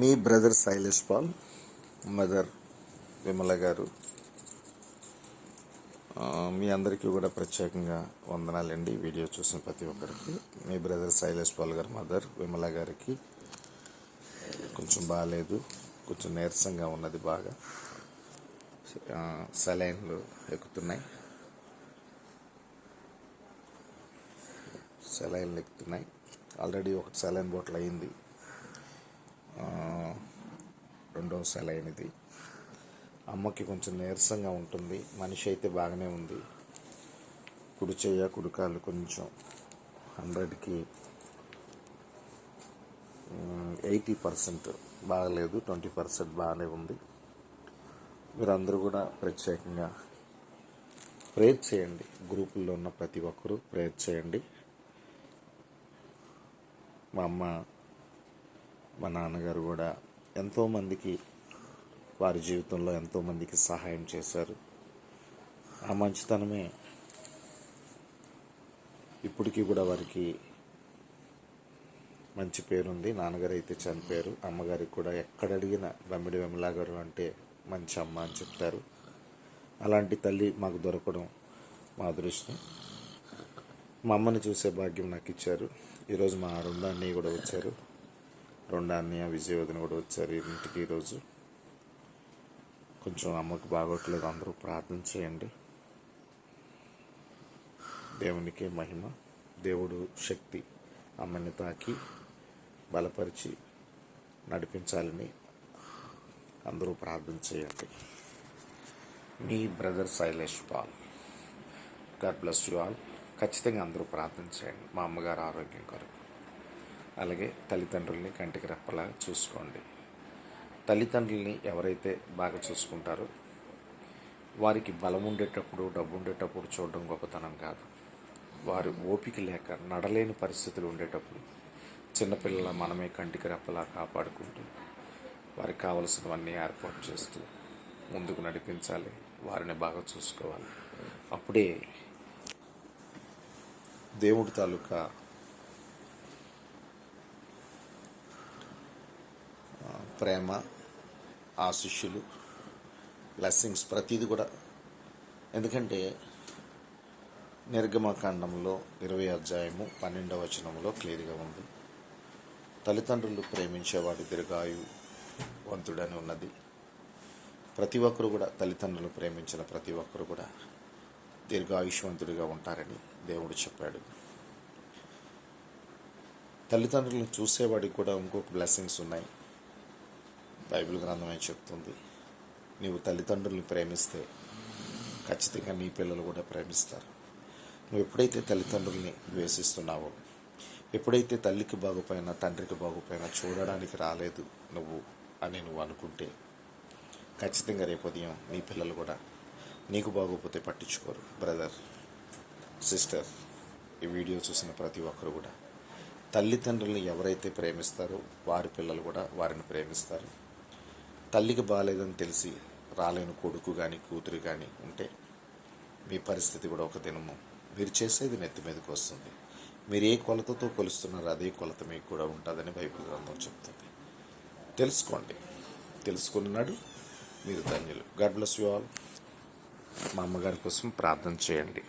మీ brother Shailesh Paul, mother Vimala garu, మీ అందరికీ కూడా ప్రత్యేకంగా వందనాలండి. వీడియో చూసిన ప్రతి ఒక్కరికి. మీ బ్రదర్ శైలేష్ పాల్ గారు, మదర్ విమల గారికి కొంచెం బాగాలేదు, కొంచెం నీరసంగా ఉన్నది. బాగా సెలైన్లు ఎక్కుతున్నాయి. ఆల్రెడీ ఒక సెలైన్ బాటిల్ అయింది, రెండవ సెలైన్ ఇది. అమ్మకి కొంచెం నీరసంగా ఉంటుంది. మనిషి అయితే బాగానే ఉంది. కుడి చెయ్య కుడికాలు కొంచెం 100కి 80% బాగలేదు, 20% బాగానే ఉంది. మీరందరూ కూడా ప్రత్యేకంగా ప్రేయర్ చేయండి. గ్రూపుల్లో ఉన్న ప్రతి ఒక్కరూ ప్రేయర్ చేయండి. మా అమ్మ, మా నాన్నగారు కూడా ఎంతోమందికి వారి జీవితంలో ఎంతోమందికి సహాయం చేశారు. ఆ మంచితనమే ఇప్పటికీ కూడా వారికి మంచి పేరుంది. నాన్నగారు అయితే చనిపోయారు. అమ్మగారికి కూడా ఎక్కడ అడిగినా బమ్మిడి విమలా గారు అంటే మంచి అమ్మ అని చెప్తారు. అలాంటి తల్లి మాకు దొరకడం మా అదృష్టం. మా అమ్మని చూసే భాగ్యం నాకు ఇచ్చారు. ఈరోజు మా రెండో అన్నయ్య కూడా వచ్చారు. రెండో అన్నయ్య విజయవదన కూడా వచ్చారు ఇంటికి. ఈరోజు కొంచెం అమ్మకు బాగోట్లేదు. అందరూ ప్రార్థన చేయండి. దేవునికి మహిమ. దేవుడు శక్తి అమ్మని తాకి బలపరిచి నడిపించాలని అందరూ ప్రార్థన చేయండి. మీ brother Shailesh Paul. God bless you all. ఖచ్చితంగా అందరూ ప్రార్థన చేయండి మా అమ్మగారు ఆరోగ్యం కొరకు. అలాగే తల్లిదండ్రుల్ని కంటికి రెప్పలా చూసుకోండి. తల్లిదండ్రుల్ని ఎవరైతే బాగా చూసుకుంటారో వారికి బలం ఉండేటప్పుడు, డబ్బు ఉండేటప్పుడు చూడడం గొప్పతనం కాదు. వారు ఓపిక లేక నడలేని పరిస్థితులు ఉండేటప్పుడు చిన్నపిల్లల మనమే కంటికి రెప్పలా కాపాడుకుంటూ వారికి కావలసినవన్నీ ఏర్పాటు చేస్తూ ముందుకు నడిపించాలి. వారిని బాగా చూసుకోవాలి. అప్పుడే దేవుడి తాలూకా ప్రేమ, ఆశీస్సులు, బ్లెస్సింగ్స్ ప్రతిదీ కూడా. ఎందుకంటే నిర్గమకాండంలో 20వ అధ్యాయము 12వ వచనంలో క్లియర్గా ఉంది, తల్లిదండ్రులు ప్రేమించేవాడు దీర్ఘాయువంతుడని ఉన్నది. ప్రతి ఒక్కరు కూడా తల్లిదండ్రులు ప్రేమించిన ప్రతి ఒక్కరు కూడా దీర్ఘాయుష్వంతుడిగా ఉంటారని దేవుడు చెప్పాడు. తల్లిదండ్రులను చూసేవాడికి కూడా ఇంకొక బ్లెస్సింగ్స్ ఉన్నాయి. బైబిల్ గ్రంథం ఏం చెప్తుంది? నీవు తల్లిదండ్రులను ప్రేమిస్తే ఖచ్చితంగా నీ పిల్లలు కూడా ప్రేమిస్తారు. నువ్వు ఎప్పుడైతే తల్లిదండ్రుల్ని ద్వేషిస్తున్నావో, ఎప్పుడైతే తల్లికి బాగుపోయినా తండ్రికి బాగుపోయినా చూడడానికి రాలేదు నువ్వు అనుకుంటే ఖచ్చితంగా రేపు ఉదయం నీ పిల్లలు కూడా నీకు బాగోపోతే పట్టించుకోరు. బ్రదర్, సిస్టర్, ఈ వీడియో చూసిన ప్రతి ఒక్కరు కూడా తల్లిదండ్రుల్ని ఎవరైతే ప్రేమిస్తారో వారి పిల్లలు కూడా వారిని ప్రేమిస్తారు. తల్లికి బాగాలేదని తెలిసి రాలేని కొడుకు కానీ కూతురు కానీ ఉంటే మీ పరిస్థితి కూడా ఒక దినము మీరు చేసేది నెత్తి మీదకి వస్తుంది. మీరు ఏ కొలతతో కొలుస్తున్నారో అదే కొలత మీకు కూడా ఉంటుందని బైబిల్ గ్రంథం చెప్తుంది. తెలుసుకోండి. తెలుసుకున్నాడు మీరు ధన్యులు. God bless you all. మా అమ్మగారి కోసం ప్రార్థన చేయండి.